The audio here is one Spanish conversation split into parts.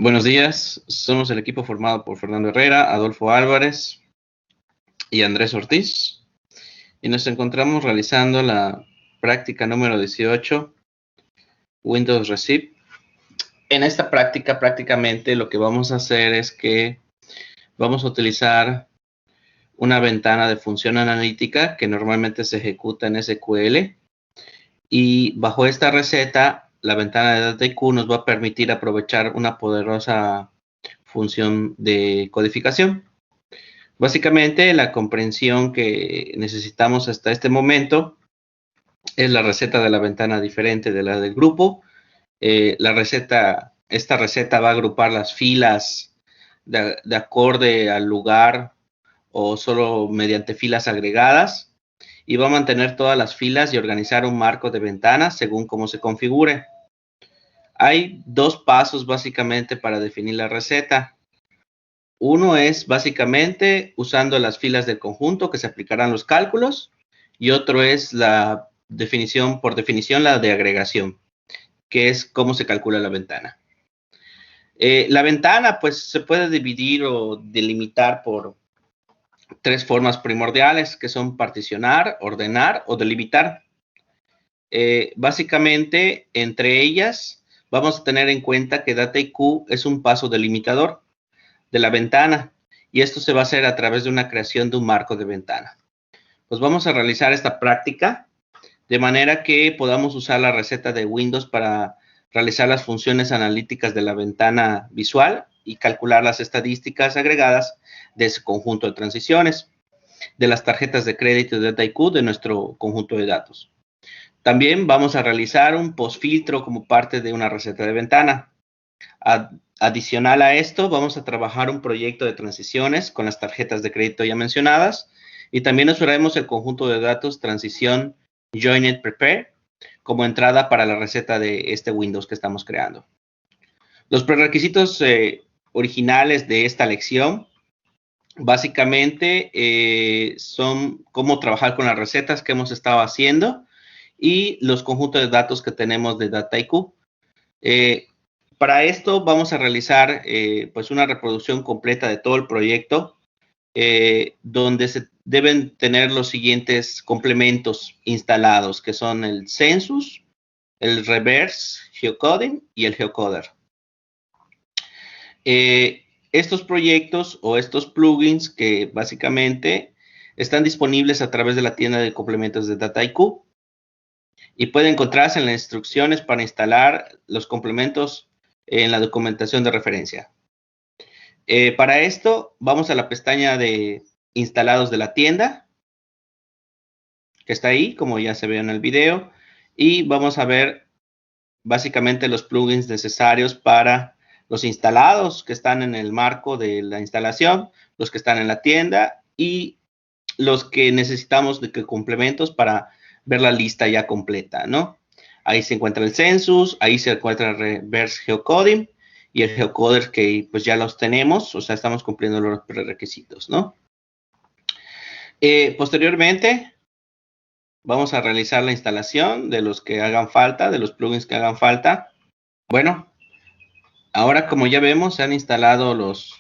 Buenos días, somos el equipo formado por Fernando Herrera, Adolfo Álvarez y Andrés Ortiz, y nos encontramos realizando la práctica número 18, Windows Receipt. En esta práctica prácticamente lo que vamos a hacer es que vamos a utilizar una ventana de función analítica que normalmente se ejecuta en SQL, y bajo esta receta la ventana de DataIQ nos va a permitir aprovechar una poderosa función de codificación. Básicamente, la comprensión que necesitamos hasta este momento es la receta de la ventana diferente de la del grupo. Esta receta va a agrupar las filas de acorde al lugar o solo mediante filas agregadas, y va a mantener todas las filas y organizar un marco de ventanas según cómo se configure. Hay dos pasos básicamente para definir la receta. Uno es básicamente usando las filas del conjunto que se aplicarán los cálculos, y otro es la definición, por definición, la de agregación, que es cómo se calcula la ventana. La ventana pues se puede dividir o delimitar por tres formas primordiales, que son particionar, ordenar o delimitar. Básicamente, entre ellas vamos a tener en cuenta que DataIQ es un paso delimitador de la ventana, y esto se va a hacer a través de una creación de un marco de ventana. Pues vamos a realizar esta práctica de manera que podamos usar la receta de Windows para realizar las funciones analíticas de la ventana visual y calcular las estadísticas agregadas de ese conjunto de transiciones de las tarjetas de crédito de DataIQ de nuestro conjunto de datos. También vamos a realizar un postfiltro como parte de una receta de ventana. Adicional a esto, vamos a trabajar un proyecto de transiciones con las tarjetas de crédito ya mencionadas, y también usaremos el conjunto de datos transición Joined Prepare como entrada para la receta de este Windows que estamos creando. Los prerequisitos originales de esta lección básicamente son cómo trabajar con las recetas que hemos estado haciendo y los conjuntos de datos que tenemos de DataIQ. Para esto vamos a realizar pues una reproducción completa de todo el proyecto, donde se deben tener los siguientes complementos instalados, que son el Census, el Reverse Geocoding y el Geocoder. Estos proyectos o estos plugins que básicamente están disponibles a través de la tienda de complementos de DataIQ y pueden encontrarse en las instrucciones para instalar los complementos en la documentación de referencia. Para esto, vamos a la pestaña de instalados de la tienda, que está ahí, como ya se ve en el video, y vamos a ver básicamente los plugins necesarios para los instalados que están en el marco de la instalación, los que están en la tienda y los que necesitamos de complementos para ver la lista ya completa, ¿no? Ahí se encuentra el Census, ahí se encuentra el Reverse Geocoding y el Geocoder, que pues ya los tenemos, o sea, estamos cumpliendo los prerequisitos, ¿no? Posteriormente, vamos a realizar la instalación de los que hagan falta, de los plugins que hagan falta. Bueno, ahora como ya vemos, se han instalado los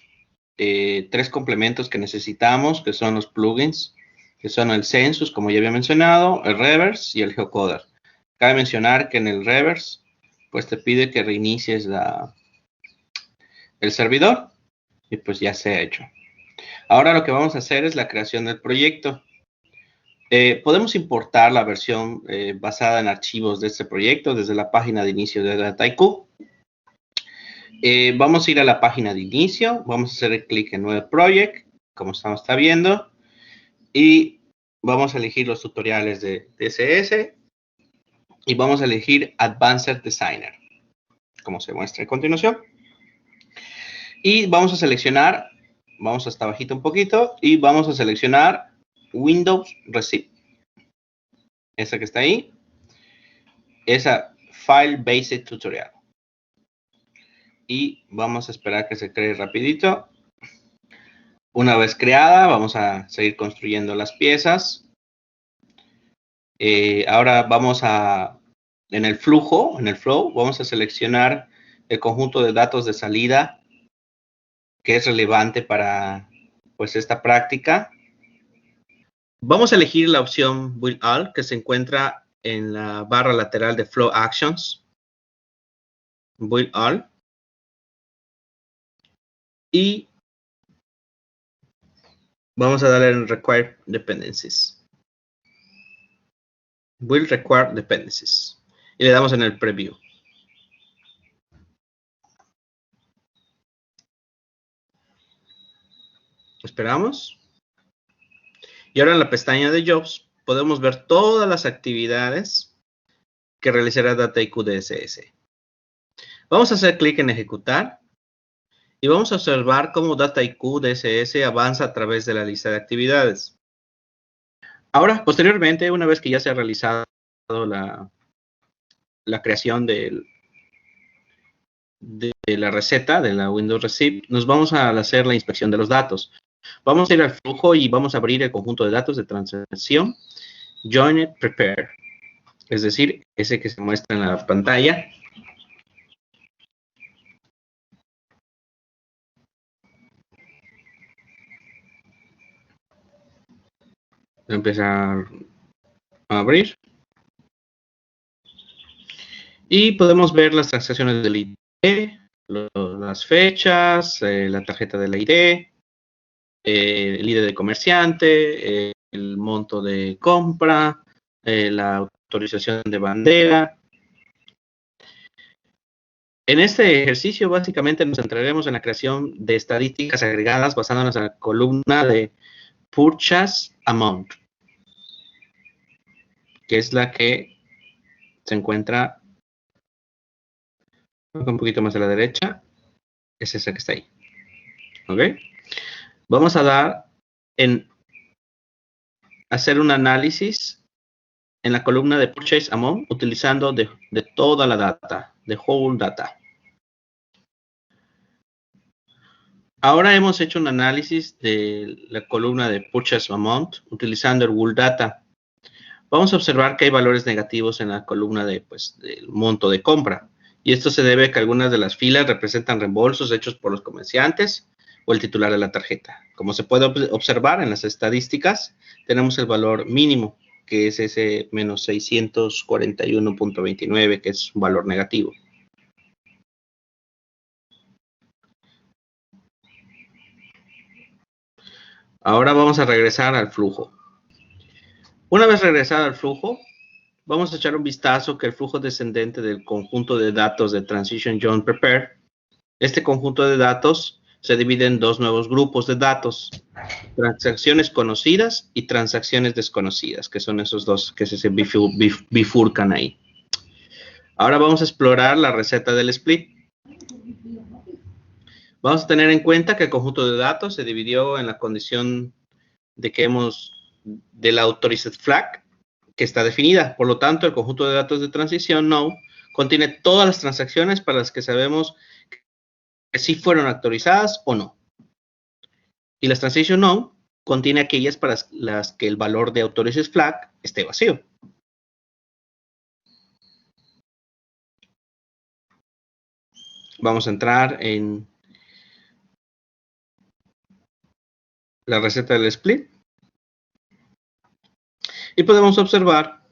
tres complementos que necesitamos, que son los plugins, que son el Census, como ya había mencionado, el Reverse y el Geocoder. Cabe mencionar que en el Reverse, pues te pide que reinicies el servidor, y pues ya se ha hecho. Ahora lo que vamos a hacer es la creación del proyecto. Podemos importar la versión basada en archivos de este proyecto desde la página de inicio de DataIQ. Vamos a ir a la página de inicio, vamos a hacer clic en Nuevo Project, como está viendo, y vamos a elegir los tutoriales de DSS, y vamos a elegir Advanced Designer, como se muestra a continuación. Y vamos a seleccionar, vamos hasta abajito un poquito, y vamos a seleccionar Windows Receipt. Esa que está ahí, esa File Basic Tutorial. Y vamos a esperar que se cree rapidito. Una vez creada, vamos a seguir construyendo las piezas. Ahora vamos a, en el flow, vamos a seleccionar el conjunto de datos de salida que es relevante para pues esta práctica. Vamos a elegir la opción Build All, que se encuentra en la barra lateral de Flow Actions. Build All. Y vamos a darle en Require Dependencies. Build Require Dependencies. Y le damos en el Preview. Esperamos. Y ahora en la pestaña de Jobs podemos ver todas las actividades que realizará Dataiku DSS. Vamos a hacer clic en Ejecutar y vamos a observar cómo Dataiku DSS avanza a través de la lista de actividades. Ahora, posteriormente, una vez que ya se ha realizado la creación de la receta de la Windows Receipt, nos vamos a hacer la inspección de los datos. Vamos a ir al flujo y vamos a abrir el conjunto de datos de transacción Joined Prepare, es decir, ese que se muestra en la pantalla. Voy a empezar a abrir. Y podemos ver las transacciones del ID, las fechas, la tarjeta del ID, el ID de comerciante, el monto de compra, la autorización de bandera. En este ejercicio básicamente nos centraremos en la creación de estadísticas agregadas basándonos en la columna de Purchase Amount, que es la que se encuentra un poquito más a la derecha. Es esa que está ahí. ¿Ok? Vamos a dar en hacer un análisis en la columna de Purchase Amount utilizando de toda la data, de whole data. Ahora hemos hecho un análisis de la columna de Purchase Amount utilizando el whole data. Vamos a observar que hay valores negativos en la columna de, del monto de compra. Y esto se debe a que algunas de las filas representan reembolsos hechos por los comerciantes o el titular de la tarjeta. Como se puede observar en las estadísticas, tenemos el valor mínimo, que es ese menos 641.29, que es un valor negativo. Ahora vamos a regresar al flujo. Una vez regresado al flujo, vamos a echar un vistazo que el flujo descendente del conjunto de datos de Transition Join Prepare, este conjunto de datos se divide en dos nuevos grupos de datos, transacciones conocidas y transacciones desconocidas, que son esos dos que se bifurcan ahí. Ahora vamos a explorar la receta del split. Vamos a tener en cuenta que el conjunto de datos se dividió en la condición de que de la authorized flag, que está definida. Por lo tanto, el conjunto de datos de transición no contiene todas las transacciones para las que sabemos que sí fueron autorizadas o no. Y las transition no contiene aquellas para las que el valor de authorized flag esté vacío. Vamos a entrar en la receta del split. Y podemos observar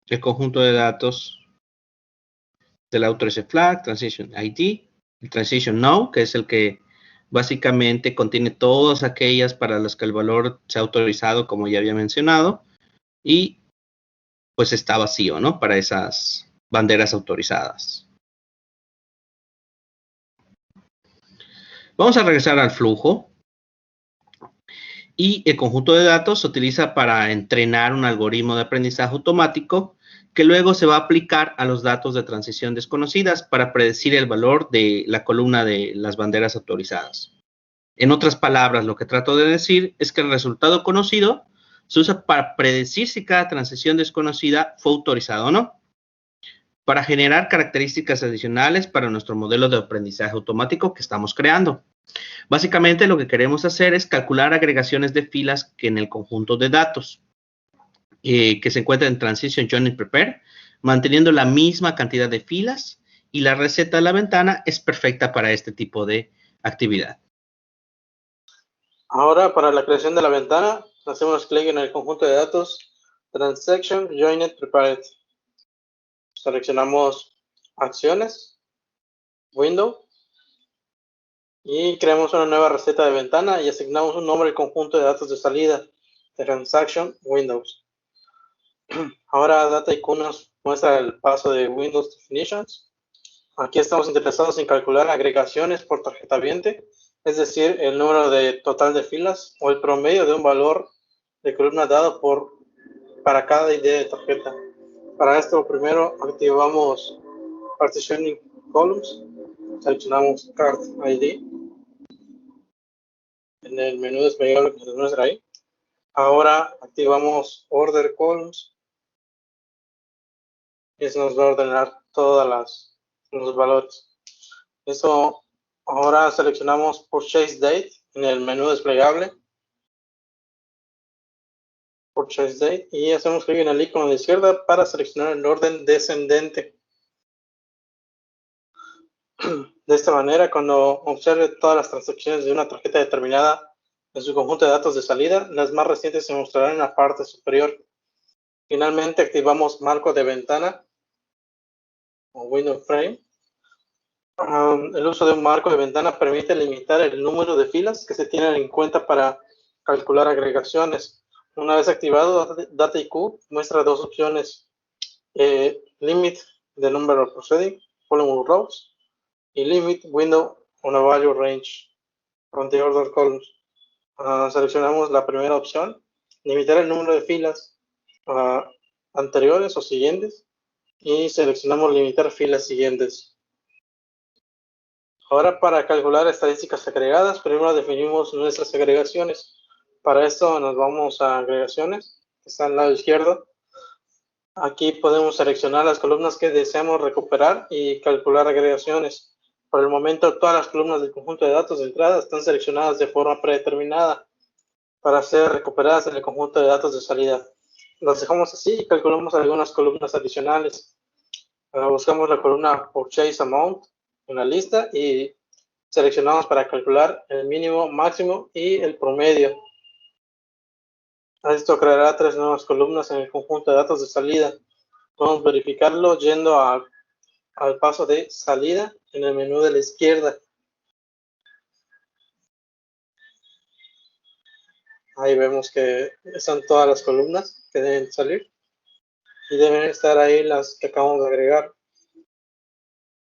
el conjunto de datos del authorized flag, transition ID, el transition no, que es el que básicamente contiene todas aquellas para las que el valor se ha autorizado, como ya había mencionado, y pues está vacío, ¿no? Para esas banderas autorizadas. Vamos a regresar al flujo. Y el conjunto de datos se utiliza para entrenar un algoritmo de aprendizaje automático que luego se va a aplicar a los datos de transición desconocidas para predecir el valor de la columna de las banderas autorizadas. En otras palabras, lo que trato de decir es que el resultado conocido se usa para predecir si cada transición desconocida fue autorizada o no, para generar características adicionales para nuestro modelo de aprendizaje automático que estamos creando. Básicamente lo que queremos hacer es calcular agregaciones de filas que en el conjunto de datos que se encuentra en Transition Join Prepare, manteniendo la misma cantidad de filas y la receta de la ventana es perfecta para este tipo de actividad. Ahora, para la creación de la ventana, hacemos clic en el conjunto de datos Transaction Joined Prepared. Seleccionamos Acciones, Window, y creamos una nueva receta de ventana y asignamos un nombre al conjunto de datos de salida, Transaction Windows. Ahora DataIQ nos muestra el paso de Windows Definitions. Aquí estamos interesados en calcular agregaciones por tarjeta ambiente, es decir, el número de total de filas o el promedio de un valor de columna dado para cada ID de tarjeta. Para esto, primero activamos Partitioning Columns, seleccionamos Card ID en el menú desplegable que se muestra ahí. Ahora activamos Order Columns y eso nos va a ordenar todos los valores. Eso, ahora seleccionamos Purchase Date en el menú desplegable, Purchase Date, y hacemos clic en el icono de izquierda para seleccionar el orden descendente. De esta manera, cuando observe todas las transacciones de una tarjeta determinada en su conjunto de datos de salida, las más recientes se mostrarán en la parte superior. Finalmente, activamos marco de ventana o Window Frame. El uso de un marco de ventana permite limitar el número de filas que se tienen en cuenta para calcular agregaciones. Una vez activado, DataIQ muestra dos opciones: Limit the number of proceeding column rows y Limit window on a value range from the order columns. Seleccionamos la primera opción, limitar el número de filas anteriores o siguientes, y seleccionamos limitar filas siguientes. Ahora, para calcular estadísticas agregadas, primero definimos nuestras agregaciones. Para esto nos vamos a agregaciones, que está al lado izquierdo. Aquí podemos seleccionar las columnas que deseamos recuperar y calcular agregaciones. Por el momento, todas las columnas del conjunto de datos de entrada están seleccionadas de forma predeterminada para ser recuperadas en el conjunto de datos de salida. Las dejamos así y calculamos algunas columnas adicionales. Buscamos la columna Purchase Amount en la lista y seleccionamos para calcular el mínimo, máximo y el promedio. Esto creará tres nuevas columnas en el conjunto de datos de salida. Podemos verificarlo yendo al paso de salida en el menú de la izquierda. Ahí vemos que están todas las columnas que deben salir y deben estar ahí las que acabamos de agregar,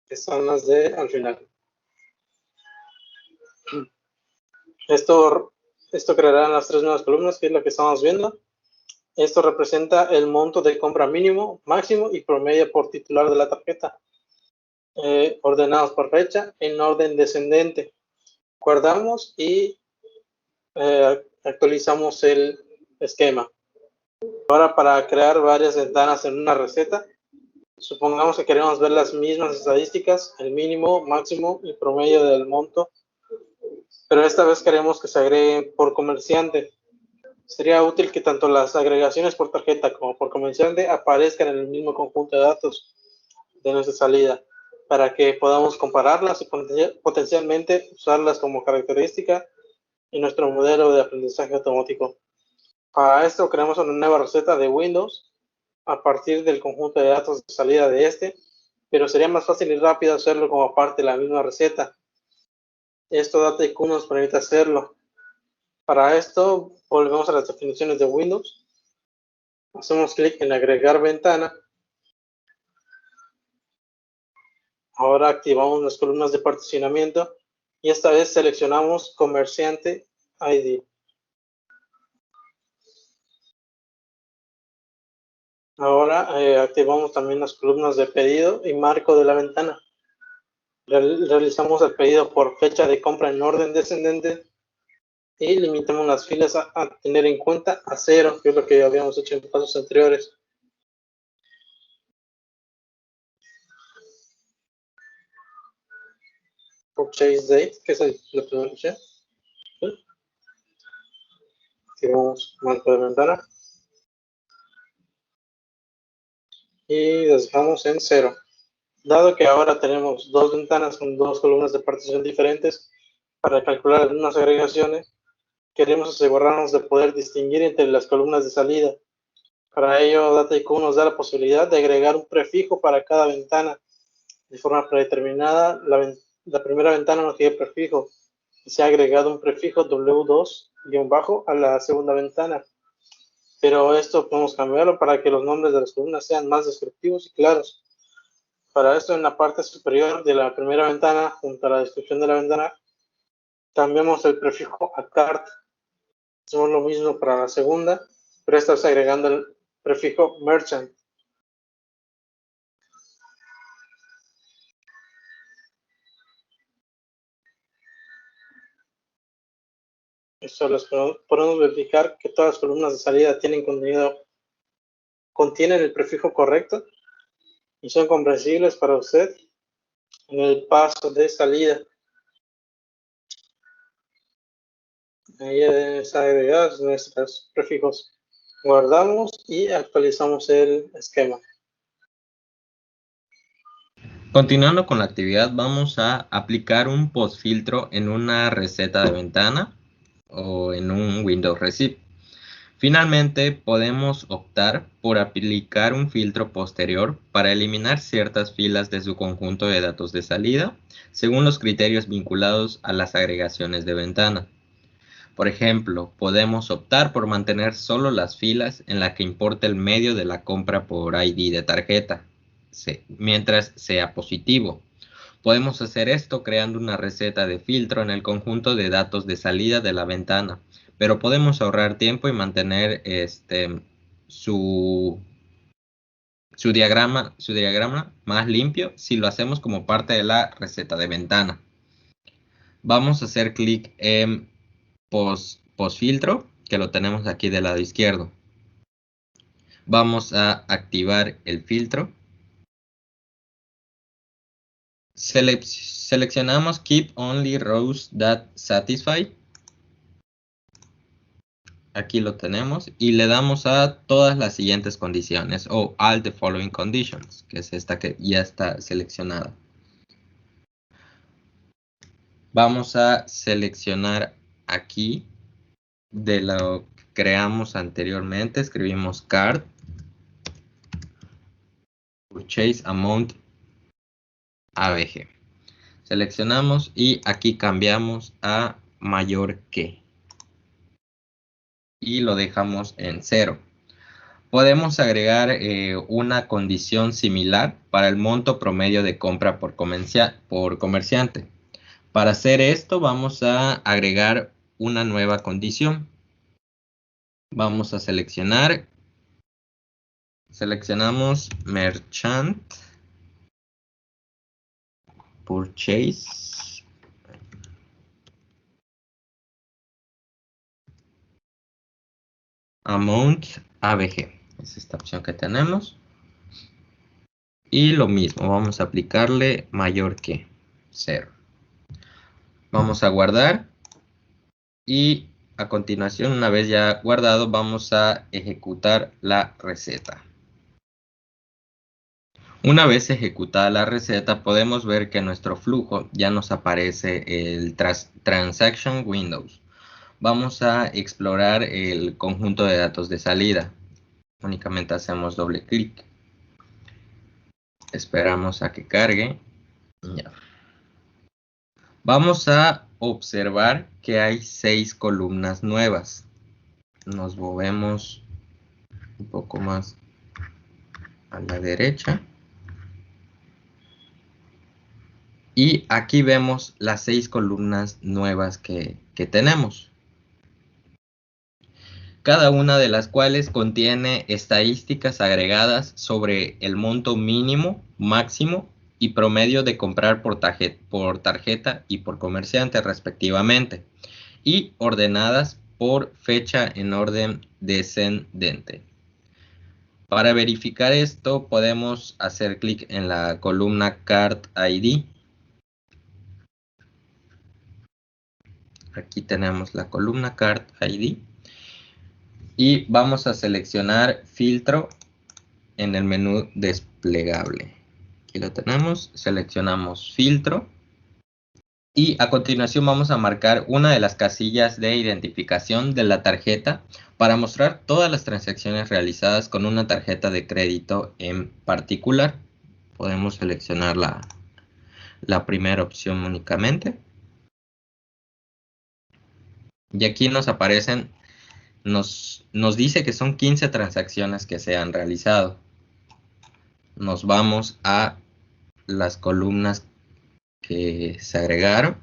que son las de al final. Esto creará las tres nuevas columnas, que es lo que estamos viendo. Esto representa el monto de compra mínimo, máximo y promedio por titular de la tarjeta, ordenados por fecha en orden descendente. Guardamos y actualizamos el esquema. Ahora, para crear varias ventanas en una receta, supongamos que queremos ver las mismas estadísticas, el mínimo, máximo y promedio del monto, pero esta vez queremos que se agreguen por comerciante. Sería útil que tanto las agregaciones por tarjeta como por comerciante aparezcan en el mismo conjunto de datos de nuestra salida, para que podamos compararlas y potencialmente usarlas como característica en nuestro modelo de aprendizaje automático. Para esto creamos una nueva receta de Windows a partir del conjunto de datos de salida de este, pero sería más fácil y rápido hacerlo como parte de la misma receta. Esto DataIQ nos permite hacerlo. Para esto volvemos a las definiciones de Windows, hacemos clic en agregar ventana. Ahora activamos las columnas de particionamiento y esta vez seleccionamos comerciante ID. Ahora activamos también las columnas de pedido y marco de la ventana. Realizamos el pedido por fecha de compra en orden descendente y limitamos las filas a tener en cuenta a 0, que es lo que habíamos hecho en pasos anteriores. Purchase Date, que es la primera opción. Activamos marco de ventana y las dejamos en 0. Dado que ahora tenemos dos ventanas con dos columnas de partición diferentes para calcular unas agregaciones, queremos asegurarnos de poder distinguir entre las columnas de salida. Para ello, DataIQ nos da la posibilidad de agregar un prefijo para cada ventana. De forma predeterminada, la primera ventana no tiene prefijo. Se ha agregado un prefijo W2- a la segunda ventana. Pero esto podemos cambiarlo para que los nombres de las columnas sean más descriptivos y claros. Para esto, en la parte superior de la primera ventana, junto a la descripción de la ventana, cambiamos el prefijo a cart. Hacemos lo mismo para la segunda, pero esta vez agregando el prefijo merchant. Esto les podemos verificar que todas las columnas de salida contienen el prefijo correcto y son comprensibles para usted en el paso de salida. Ahí están agregados nuestros prefijos. Guardamos y actualizamos el esquema. Continuando con la actividad, vamos a aplicar un postfiltro en una receta de ventana o en un Windows Receipt. Finalmente, podemos optar por aplicar un filtro posterior para eliminar ciertas filas de su conjunto de datos de salida, según los criterios vinculados a las agregaciones de ventana. Por ejemplo, podemos optar por mantener solo las filas en las que importa el medio de la compra por ID de tarjeta, mientras sea positivo. Podemos hacer esto creando una receta de filtro en el conjunto de datos de salida de la ventana, pero podemos ahorrar tiempo y mantener su diagrama más limpio si lo hacemos como parte de la receta de ventana. Vamos a hacer clic en postfiltro, que lo tenemos aquí del lado izquierdo. Vamos a activar el filtro. Seleccionamos Keep Only Rows That Satisfy. Aquí lo tenemos y le damos a todas las siguientes condiciones o all the following conditions, que es esta que ya está seleccionada. Vamos a seleccionar aquí de lo que creamos anteriormente, escribimos card, purchase amount ABG. Seleccionamos y aquí cambiamos a mayor que y lo dejamos en 0. Podemos agregar una condición similar para el monto promedio de compra por comerciante. Para hacer esto vamos a agregar una nueva condición. Vamos a seleccionamos Merchant Purchase Amount ABG. Es esta opción que tenemos. Y lo mismo, vamos a aplicarle mayor que 0. Vamos a guardar y a continuación, una vez ya guardado, vamos a ejecutar la receta. Una vez ejecutada la receta, podemos ver que en nuestro flujo ya nos aparece el Transaction Windows. Vamos a explorar el conjunto de datos de salida. Únicamente hacemos doble clic. Esperamos a que cargue. Ya. Vamos a observar que hay 6 columnas nuevas. Nos movemos un poco más a la derecha. Y aquí vemos las 6 columnas nuevas que tenemos. Cada una de las cuales contiene estadísticas agregadas sobre el monto mínimo, máximo y promedio de comprar por tarjeta y por comerciante respectivamente, y ordenadas por fecha en orden descendente. Para verificar esto podemos hacer clic en la columna Cart ID. Aquí tenemos la columna Cart ID. Y vamos a seleccionar filtro en el menú desplegable. Aquí lo tenemos, seleccionamos filtro. Y a continuación vamos a marcar una de las casillas de identificación de la tarjeta para mostrar todas las transacciones realizadas con una tarjeta de crédito en particular. Podemos seleccionar la primera opción únicamente. Y aquí nos aparecen, nos dice que son 15 transacciones que se han realizado. Nos vamos a las columnas que se agregaron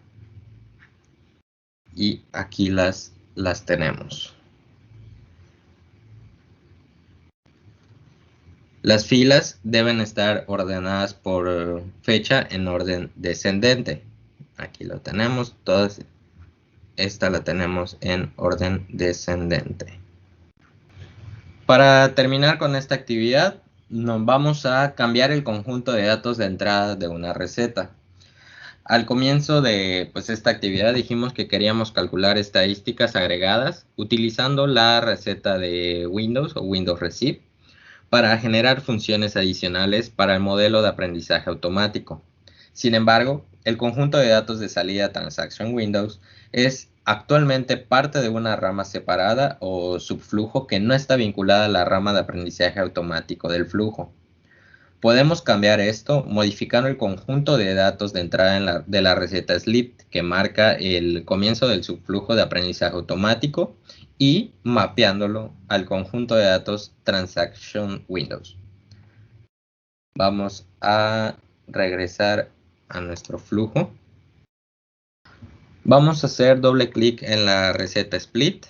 y aquí las tenemos. Las filas deben estar ordenadas por fecha en orden descendente. Aquí lo tenemos, todas. Esta la tenemos en orden descendente. Para terminar con esta actividad, nos vamos a cambiar el conjunto de datos de entrada de una receta. Al comienzo de esta actividad dijimos que queríamos calcular estadísticas agregadas utilizando la receta de Windows o Windows Receipt para generar funciones adicionales para el modelo de aprendizaje automático. Sin embargo, el conjunto de datos de salida Transaction Windows es actualmente parte de una rama separada o subflujo que no está vinculada a la rama de aprendizaje automático del flujo. Podemos cambiar esto modificando el conjunto de datos de entrada de la receta SLIT que marca el comienzo del subflujo de aprendizaje automático y mapeándolo al conjunto de datos Transaction Windows. Vamos a regresar a nuestro flujo. Vamos a hacer doble clic en la receta split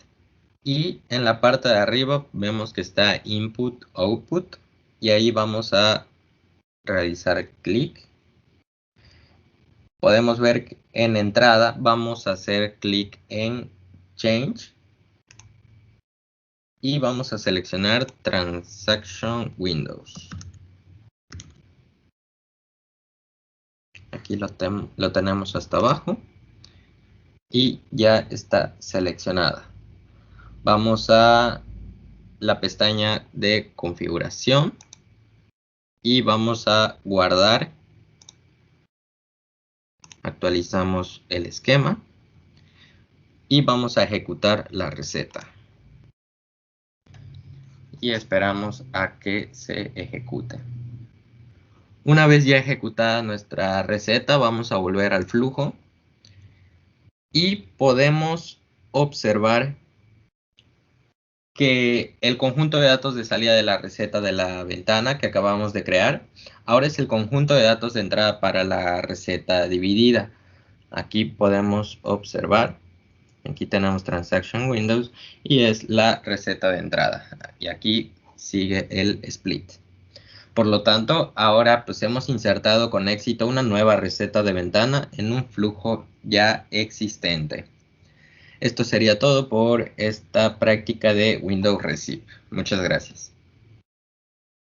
y en la parte de arriba vemos que está Input Output y ahí vamos a realizar clic. Podemos ver que en entrada vamos a hacer clic en Change y vamos a seleccionar Transaction Windows. Aquí lo tenemos hasta abajo y ya está seleccionada. Vamos a la pestaña de configuración y vamos a guardar. Actualizamos el esquema y vamos a ejecutar la receta. Y esperamos a que se ejecute. Una vez ya ejecutada nuestra receta, vamos a volver al flujo y podemos observar que el conjunto de datos de salida de la receta de la ventana que acabamos de crear, ahora es el conjunto de datos de entrada para la receta dividida. Aquí podemos observar, aquí tenemos Transaction Windows y es la receta de entrada. Y aquí sigue el split. Por lo tanto, ahora hemos insertado con éxito una nueva receta de ventana en un flujo ya existente. Esto sería todo por esta práctica de Windows Receipt. Muchas gracias.